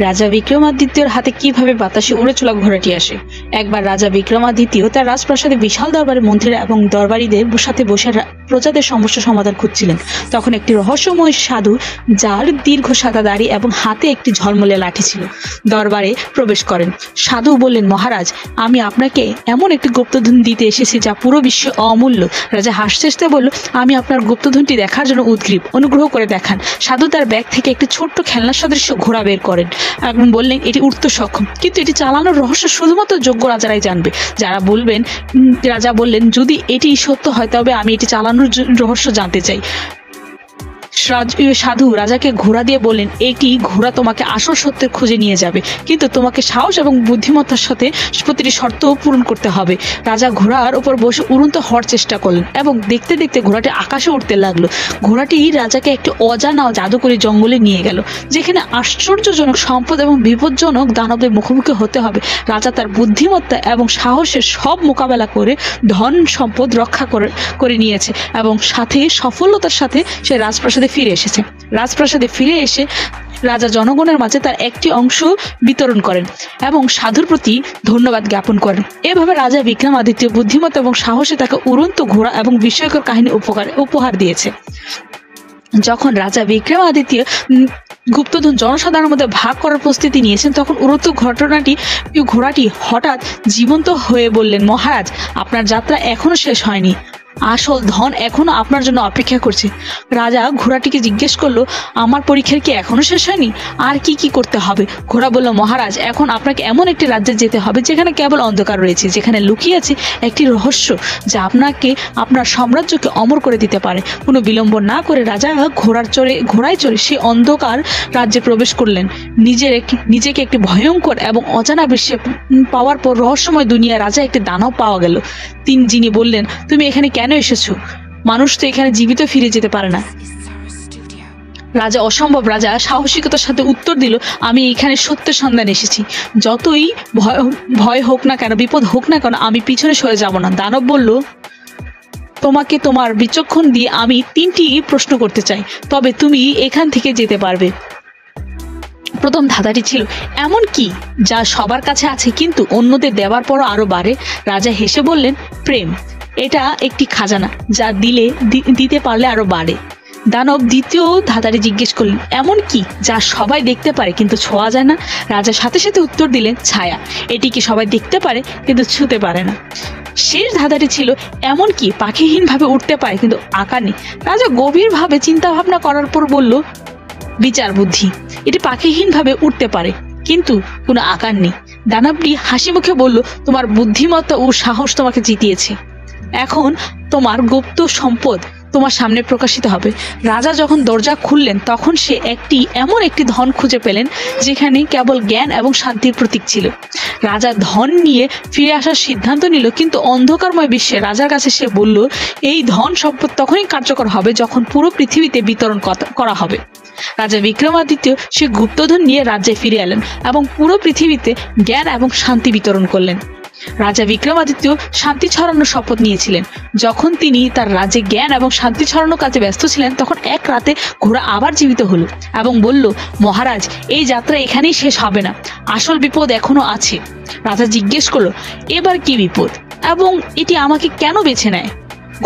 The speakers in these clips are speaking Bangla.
রাজা বিক্রমাদিত্যর হাতে কিভাবে বাতাসে উড়ে চলা ঘোড়াটি আসে। একবার রাজা বিক্রমাদিত্য তার রাজপ্রাসাদে বিশাল দরবারে মন্ত্রীরা এবং দরবারীদের সাথে বসে প্রজাদের সমস্যা সমাধান খুঁজছিলেন। তখন একটি রহস্যময় সাধু, যার দীর্ঘ সাদা দাড়ি এবং হাতে একটি ঝলমলে লাঠি ছিল, দরবারে প্রবেশ করেন। সাধু বললেন, মহারাজ, আমি আপনাকে এমন একটি গুপ্তধন দিতে এসেছি যা পুরো বিশ্বে অমূল্য। রাজা হাসতে হাসতে বলল, আমি আপনার গুপ্তধনটি দেখার জন্য উদগ্রীব, অনুগ্রহ করে দেখান। সাধু তার ব্যাগ থেকে একটি ছোট্ট খেলনা সদৃশ্য ঘোড়া বের করেন এবং বললেন, এটি উড়তে সক্ষম, কিন্তু এটি চালানোর রহস্য শুধুমাত্র যোগ্য রাজারাই জানবে। রাজা বললেন, যদি এটি সত্য হয় তবে আমি এটি চালানোর রহস্য জানতে চাই। সাধু রাজাকে ঘোড়া দিয়ে বললেন, একটি ঘোড়া তোমাকে আসল সত্যের খুঁজে নিয়ে যাবে, কিন্তু তোমাকে সাহস এবং বুদ্ধিমত্তার সাথে প্রতিটি শর্ত পূরণ করতে হবে। রাজা ঘোড়ার উপর বসে উড়ন্ত হওয়ার চেষ্টা করলেন এবং দেখতে দেখতে ঘোড়াটি আকাশে উঠতে লাগলো। ঘোড়াটি রাজাকে একটি অজানা জাদুকরী জঙ্গলে নিয়ে গেল, যেখানে আশ্চর্যজনক সম্পদ এবং বিপজ্জনক দানবের মুখোমুখি হতে হবে। রাজা তার বুদ্ধিমত্তা এবং সাহসের সব মোকাবেলা করে ধন সম্পদ রক্ষা করে নিয়েছে এবং সাথে সফলতার সাথে সে রাজপ্রাসাদে ফিরে এসে রাজা জনগণের মাঝে তার একটি অংশ বিতরণ করেন এবং সাধুর প্রতি ধন্যবাদ জ্ঞাপন করেন। এভাবে রাজা বিক্রমাদিত্য বুদ্ধিমত্তা এবং সাহসে তাকে উড়ন্ত ঘোড়া এবং বিস্ময়কর কাহিনী উপহার দিয়েছে। যখন রাজা বিক্রমাদিত্য গুপ্তধন জনসাধারণের মধ্যে ভাগ করার প্রস্তুতি নিয়েছেন, তখন উড়ন্ত ঘোড়াটি হঠাৎ জীবন্ত হয়ে বললেন, মহারাজ, আপনার যাত্রা এখনো শেষ হয়নি, আসল ধন এখনো আপনার জন্য অপেক্ষা করছে। রাজা ঘোড়াটিকে জিজ্ঞেস করলো, আমার পরীক্ষার কি এখনো শেষ হয়নি? আর কি করতে হবে? ঘোড়া বলল, মহারাজ, এখন আপনাকে এমন একটি রাজ্যে যেতে হবে যেখানে কেবল অন্ধকার রয়েছে, যেখানে লুকিয়ে আছে একটি রহস্য যা আপনাকে আপনার সাম্রাজ্যকে অমর করে দিতে পারে। কোনো বিলম্ব না করে রাজা ঘোড়ায় চড়ে সেই অন্ধকার রাজ্যে প্রবেশ করলেন। নিজেকে একটি ভয়ঙ্কর এবং অজানা বিশ্বে পাওয়ার পর রহস্যময় দুনিয়ায় রাজা একটি দানব পাওয়া গেল। যিনি বললেন, তুমি এখানে কেন এসেছো? মানুষ তো এখানে জীবিত ফিরে যেতে পারে না। রাজা সাহসিকতার সাথে উত্তর দিল, আমি এখানে সত্যের সন্ধানে এসেছি। যতই ভয় হোক না কেন, বিপদ হোক না কেন, আমি পিছনে সরে যাব না। দানব বলল, তোমাকে তোমার বিচক্ষণ দিয়ে আমি 3টি প্রশ্ন করতে চাই, তবে তুমি এখান থেকে যেতে পারবে। প্রথম ধাঁধাটি ছিল, এমন কি যা সবার কাছে আছে কিন্তু অন্যদের দেওয়ার পরও আরো বাড়ে? রাজা হেসে বললেন, প্রেম। এটা একটি খাজানা যা দিতে পারলে আরো বাড়ে। দানব দ্বিতীয় ধাঁধাটি জিজ্ঞেস করলেন, এমন কি যা সবাই দেখতে পারে কিন্তু ছোঁয়া যায় না? রাজা সাথে সাথে উত্তর দিলেন, ছায়া। এটিকে সবাই দেখতে পারে কিন্তু ছুঁতে পারে না। শেষ ধাঁধাটি ছিল, এমন কি পাখিহীনভাবে উঠতে পারে কিন্তু আকার নেই? রাজা গভীরভাবে চিন্তা ভাবনা করার পর বলল, বিচার বুদ্ধি। এটি পাখিহীনভাবে উঠতে পারে কিন্তু কোনো আকার নেই। দানবটি হাসি মুখে বলল, তোমার বুদ্ধিমত্তা ও সাহস তোমাকে জিতিয়েছে। এখন তোমার গুপ্ত সম্পদ তোমার সামনে প্রকাশিত হবে। রাজা যখন দরজা খুললেন, তখন সে এমন একটি ধন খুঁজে পেলেন যেখানে কেবল জ্ঞান এবং শান্তির প্রতীক ছিল। রাজা ধন নিয়ে ফিরে আসার সিদ্ধান্ত নিল, কিন্তু অন্ধকারময় বিশ্বে রাজার কাছে সে বলল, এই ধন সম্পদ তখনই কার্যকর হবে যখন পুরো পৃথিবীতে বিতরণ করা হবে। রাজা বিক্রমাদিত্য সে গুপ্তধন নিয়ে রাজ্যে ফিরে এলেন এবং পুরো পৃথিবীতে জ্ঞান এবং শান্তি বিতরণ করলেন। রাজা বিক্রমাদিত্য শান্তি ছড়ানোর শপথ নিয়েছিলেন। যখন তিনি তার রাজ্যে জ্ঞান এবং শান্তি ছড়ানোর কাজে ব্যস্ত ছিলেন, তখন এক রাতে ঘোড়া আবার জীবিত হলো এবং বলল, মহারাজ, এই যাত্রা এখানেই শেষ হবে না, আসল বিপদ এখনো আছে। রাজা জিজ্ঞেস করলো, এবার কি বিপদ এবং এটি আমাকে কেন বেছে নেয়?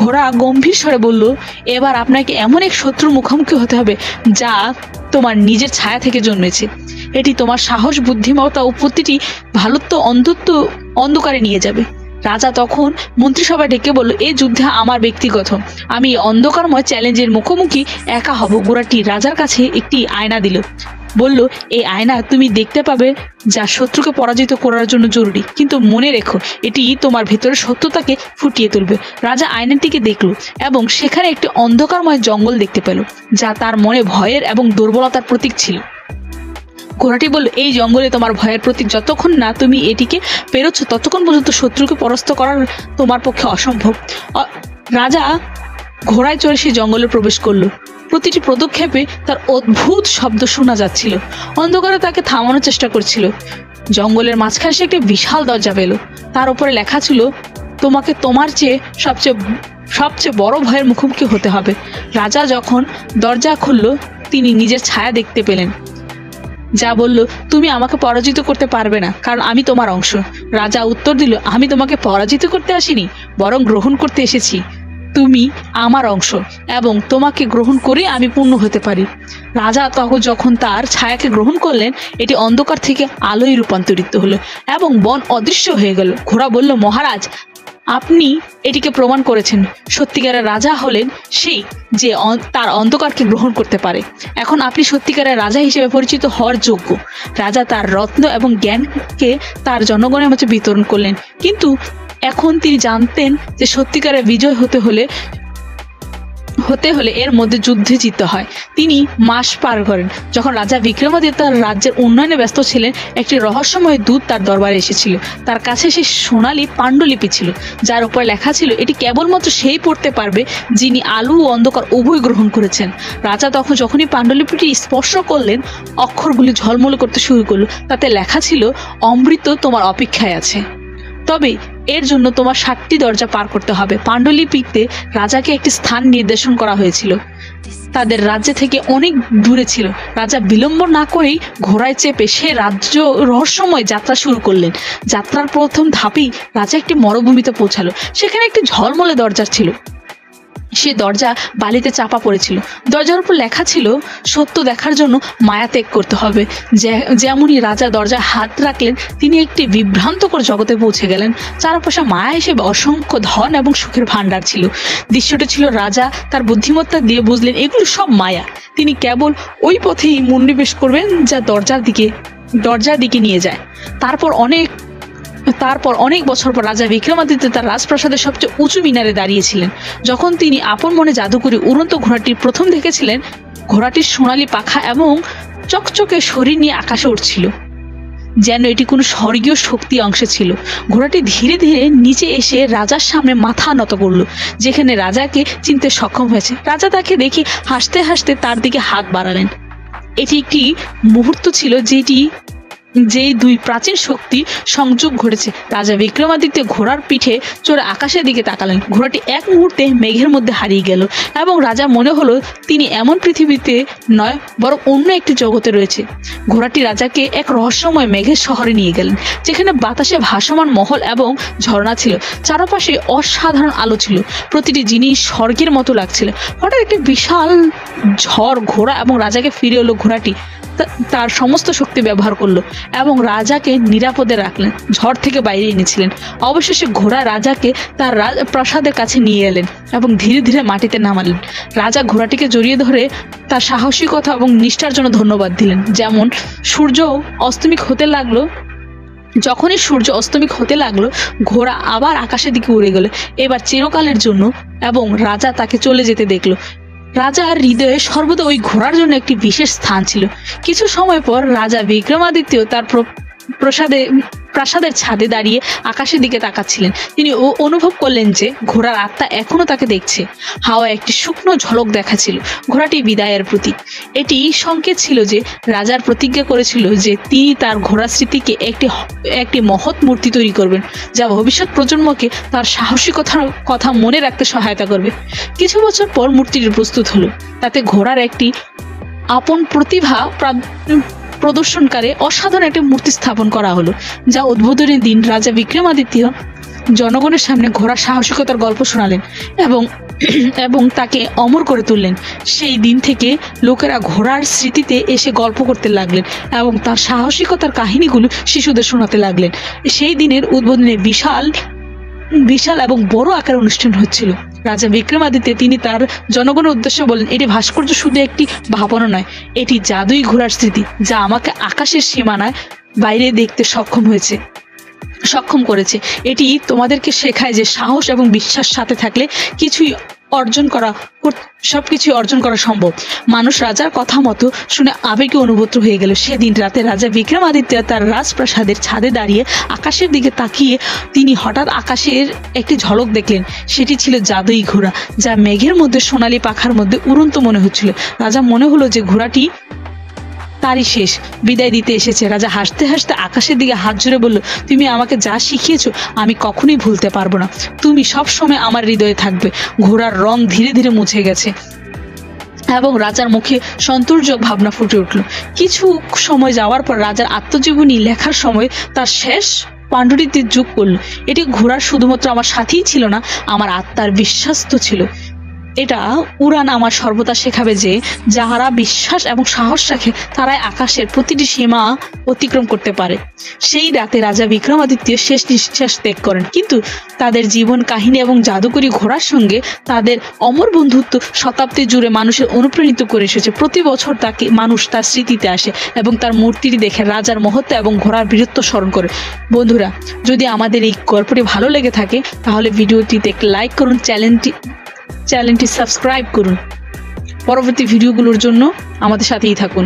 ঘোড়া গম্ভীর স্বরে বলল, এবার আপনাকে এমন এক শত্রুর মুখোমুখি হতে হবে যা তোমার নিজের ছায়া থেকে জন্মেছে। এটি তোমার সাহস, বুদ্ধিমত্তা ও প্রতিটি ভালোত্ব অন্ধকারে নিয়ে যাবে। রাজা তখন মন্ত্রিসভা ডেকে বলল, এই যুদ্ধে আমার ব্যক্তিগত, আমি অন্ধকারময় চ্যালেঞ্জের মুখোমুখি একা হব। ঘোড়াটি রাজার কাছে একটি আয়না দিল, বলল, এই আয়না তুমি দেখতে পাবে যা শত্রুকে পরাজিত করার জন্য জরুরি, কিন্তু মনে রেখো এটি তোমার ভেতরের সত্যতাকে ফুটিয়ে তুলবে। রাজা আয়নাটিকে দেখল এবং সেখানে একটি অন্ধকারময় জঙ্গল দেখতে পেল যা তার মনে ভয়ের এবং দুর্বলতার প্রতীক ছিল। ঘোড়াটি বলল, এই জঙ্গলে তোমার ভয়ের প্রতীক, যতক্ষণ না তুমি এটিকে পেরোচ্ছ ততক্ষণ পর্যন্ত শত্রুকে পরাস্ত করার তোমার পক্ষে অসম্ভব। রাজা ঘোড়ায় চড়ে সেই জঙ্গলে প্রবেশ করলো। প্রতিটি পদক্ষেপে তার অদ্ভুত শব্দ শোনা যাচ্ছিল, অন্ধকারে তাকে থামানোর চেষ্টা করছিল। জঙ্গলের মাঝখানে সে একটি বিশাল দরজা পেল, তার উপরে লেখা ছিল, তোমাকে তোমার চেয়ে সবচেয়ে বড় ভয়ের মুখোমুখি হতে হবে। রাজা যখন দরজা খুলল, তিনি নিজের ছায়া দেখতে পেলেন। যা বলল, তুমি আমাকে পরাজিত করতে পারবে না, কারণ আমি তোমার অংশ। রাজা উত্তর দিল, আমি তোমাকে পরাজিত করতে আসিনি, বরং গ্রহণ করতে এসেছি। তুমি আমার অংশ এবং তোমাকে গ্রহণ করে আমি পূর্ণ হতে পারি। রাজা তখন যখন তার ছায়াকে গ্রহণ করলেন, এটি অন্ধকার থেকে আলোয় রূপান্তরিত হলো এবং বন অদৃশ্য হয়ে গেল। ঘোড়া বলল, মহারাজ, আপনি এটিকে প্রমাণ করেছেন। সত্যিকারের রাজা হলেন সেই যে তার অন্ধকারকে গ্রহণ করতে পারে। এখন আপনি সত্যিকারের রাজা হিসেবে পরিচিত হওয়ার যোগ্য। রাজা তার রত্ন এবং জ্ঞানকে তার জনগণের মাঝে বিতরণ করলেন, কিন্তু এখন তিনি জানতেন যে সত্যিকারের বিজয় হতে হলে এর মধ্যে যুদ্ধে জিততে হয়। তিনি মাস পার করেন। যখন রাজা বিক্রমাদিত্য তার রাজ্যের উন্নয়নে ব্যস্ত ছিলেন, একটি রহস্যময় দূত তার দরবারে এসেছিল। তার কাছে সেই সোনালী পাণ্ডুলিপি ছিল, যার উপর লেখা ছিল, এটি কেবলমাত্র সেই পড়তে পারবে যিনি আলো ও অন্ধকার উভয় গ্রহণ করেছেন। রাজা যখনই পাণ্ডুলিপিটি স্পর্শ করলেন, অক্ষরগুলি ঝলমল করতে শুরু করলো। তাতে লেখা ছিল, অমৃত তোমার অপেক্ষায় আছে, তবে এর জন্য তোমার 7টি দরজা পার করতে হবে। পাণ্ডুলিপিতে রাজাকে একটি স্থান নির্দেশন করা হয়েছিল, তাদের রাজ্য থেকে অনেক দূরে ছিল। রাজা বিলম্ব না করেই ঘোড়ায় চেপে সে রাজ্য রহস্যময় যাত্রা শুরু করলেন। যাত্রার প্রথম ধাপেই রাজা একটি মরুভূমিতে পৌঁছালো। সেখানে একটি ঝলমলে দরজা ছিল। সে দরজা বালিতে চাপা পড়েছিল। দরজার উপর লেখা ছিল, সত্য দেখার জন্য মায়া ত্যাগ করতে হবে। যেমনই রাজা দরজায় হাত রাখলেন, তিনি একটি বিভ্রান্তকর জগতে পৌঁছে গেলেন। চারপাশে মায়া হিসেবে অসংখ্য ধন এবং সুখের ভাণ্ডার ছিল। দৃশ্যটি ছিল, রাজা তার বুদ্ধিমত্তা দিয়ে বুঝলেন এগুলো সব মায়া। তিনি কেবল ওই পথেই মনোনিবেশ করবেন যা দরজার দিকে নিয়ে যায়। তারপর অনেক বছর পর রাজা বিক্রমাদিত্য তার রাজপ্রাসাদের সবচেয়ে উঁচু মিনারে দাঁড়িয়েছিলেন। যখন তিনি আপন মনে জাদুকরি উড়ন্ত ঘোড়াটির প্রথম দেখেছিলেন, ঘোড়াটির সোনালী পাখা এবং চকচকে শরীর নিয়ে আকাশে উঠছিল, যেন এটি কোনো স্বর্গীয় শক্তি অংশে ছিল। ঘোড়াটি ধীরে ধীরে নিচে এসে রাজার সামনে মাথা নত করল, যেখানে রাজাকে চিনতে সক্ষম হয়েছে। রাজা তাকে দেখে হাসতে হাসতে তার দিকে হাত বাড়ালেন। এটি একটি মুহূর্ত ছিল যেই দুই প্রাচীন শক্তি সংযোগ ঘটেছে। রাজা বিক্রমাদিত্য ঘোড়ার পিঠে চড়ে আকাশের দিকে তাকালেন। ঘোড়াটি এক মুহূর্তে মেঘের মধ্যে হারিয়ে গেল এবং রাজা মনে হলো তিনি এমন পৃথিবীতে নয়, বরং অন্য একটি জগতে রয়েছে। ঘোড়াটি রাজাকে এক রহস্যময় মেঘের শহরে নিয়ে গেলেন, যেখানে বাতাসে ভাসমান মহল এবং ঝর্ণা ছিল। চারপাশে অসাধারণ আলো ছিল, প্রতিটি জিনিস স্বর্গের মতো লাগছিল। হঠাৎ একটি বিশাল ঝড় ঘোড়া এবং রাজাকে ফিরে এলো। ঘোড়াটি তার সমস্ত শক্তি ব্যবহার করলো এবং রাজাকে নিরাপদে রাখলেন, ঝড় থেকে বাইরে এনেছিলেন। অবশেষে ঘোড়া রাজাকে তার প্রাসাদের কাছে নিয়ে এলেন এবং ধীরে ধীরে মাটিতে নামালেন। রাজা ঘোড়াটিকে জড়িয়ে ধরে তার সাহসিকতা এবং নিষ্ঠার জন্য ধন্যবাদ দিলেন। যখনই সূর্য অস্তমিক হতে লাগলো, ঘোড়া আবার আকাশের দিকে উড়ে গেল, এবার চিরকালের জন্য, এবং রাজা তাকে চলে যেতে দেখলো। রাজার হৃদয়ে সর্বদা ওই ঘোড়ার জন্য একটি বিশেষ স্থান ছিল। কিছু সময় পর রাজা বিক্রমাদিত্য তার প্রাসাদের ছাদে দাঁড়িয়ে আকাশের দিকে তাকাচ্ছিলেন। তিনি অনুভব করলেন যে ঘোড়ার আত্মা এখনো তাকে দেখছে। হাওয়ায় একটি শুকনো ঝলক দেখাচ্ছিল, ঘোড়াটি বিদায়ের প্রতীক। এটি সংকেত ছিল যে রাজার প্রতিজ্ঞা করেছিল যে তিনি তার ঘোড়ার স্মৃতিকে একটি মহৎ মূর্তি তৈরি করবেন, যা ভবিষ্যৎ প্রজন্মকে তার সাহসিকতার কথা মনে রাখতে সহায়তা করবে। কিছু বছর পর মূর্তিটি প্রস্তুত হলো। তাতে ঘোড়ার একটি আপন প্রতিভা প্রদর্শনকারে অসাধারণ একটি মূর্তি স্থাপন করা হলো, যা উদ্বোধনের দিন রাজা বিক্রমাদিত্য জনগণের সামনে ঘোড়ার সাহসিকতার গল্প শোনালেন এবং তাকে অমর করে তুললেন। সেই দিন থেকে লোকেরা ঘোড়ার স্মৃতিতে এসে গল্প করতে লাগলেন এবং তার সাহসিকতার কাহিনীগুলো শিশুদের শোনাতে লাগলেন। সেই দিনের উদ্বোধনে বিশাল এবং বড় আকার অনুষ্ঠান হচ্ছিল। রাজা বিক্রমাদিত্য তিনি তার জনগণের উদ্দেশ্যে বলেন, এটি ভাস্কর্য শুধু একটি ভাবনা নয়, এটি জাদুই ঘোড়ার স্মৃতি, যা আমাকে আকাশের সীমানায় বাইরে দেখতে সক্ষম করেছে। এটি তোমাদেরকে শেখায় যে সাহস এবং বিশ্বাস সাথে থাকলে সবকিছুই অর্জন করা সম্ভব। মানুষ রাজার কথা মতো শুনে আবেগে অনুভূত হয়ে গেল। সেদিন রাতে রাজা বিক্রমাদিত্য তার রাজপ্রাসাদের ছাদে দাঁড়িয়ে আকাশের দিকে তাকিয়ে তিনি হঠাৎ আকাশের একটি ঝলক দেখলেন। সেটি ছিল জাদুই ঘোড়া, যা মেঘের মধ্যে সোনালী পাখার মধ্যে উড়ন্ত মনে হচ্ছিল। রাজা মনে হলো যে ঘোড়াটি তারই শেষ বিদায় দিতে এসেছে। রাজা হাসতে হাসতে আকাশের দিকে হাত জুড়ে বলল, তুমি আমাকে যা শিখিয়েছো আমি কখনোই ভুলতে পারবো না। তুমি সব সময় আমার হৃদয়ে থাকবে। ঘোড়ার রং ধীরে ধীরে মুছে গেছে এবং রাজার মুখে সন্তোষজনক ভাবনা ফুটে উঠল। কিছু সময় যাওয়ার পর রাজার আত্মজীবনী লেখার সময় তার শেষ পাণ্ডুলিপি যোগ করল, এটি ঘোড়ার শুধুমাত্র আমার সাথেই ছিল না, আমার আত্মার বিশ্বাস তো ছিল। এটা উড়ান আমার সর্বদা শেখাবে যে যাহারা বিশ্বাস এবং সাহস রাখে তারাই আকাশের প্রতিটি সীমা অতিক্রম করতে পারে। সেই রাতে রাজা বিক্রমাদিত্য শেষ নিঃশ্বাস ত্যাগ করেন, কিন্তু তাদের জীবন কাহিনী এবং জাদুকরী ঘোড়ার সঙ্গে তাদের অমর বন্ধুত্ব শতাব্দী জুড়ে মানুষের অনুপ্রাণিত করে এসেছে। প্রতি বছর তাকে মানুষ তার স্মৃতিতে আসে এবং তার মূর্তিটি দেখে রাজার মহত্ব এবং ঘোড়ার বীরত্ব স্মরণ করে। বন্ধুরা, যদি আমাদের এই গল্পটি ভালো লেগে থাকে তাহলে ভিডিওটিতে একটি লাইক করুন, চ্যানেলটি সাবস্ক্রাইব করুন। পরবর্তী ভিডিওগুলোর জন্য আমাদের সাথেই থাকুন।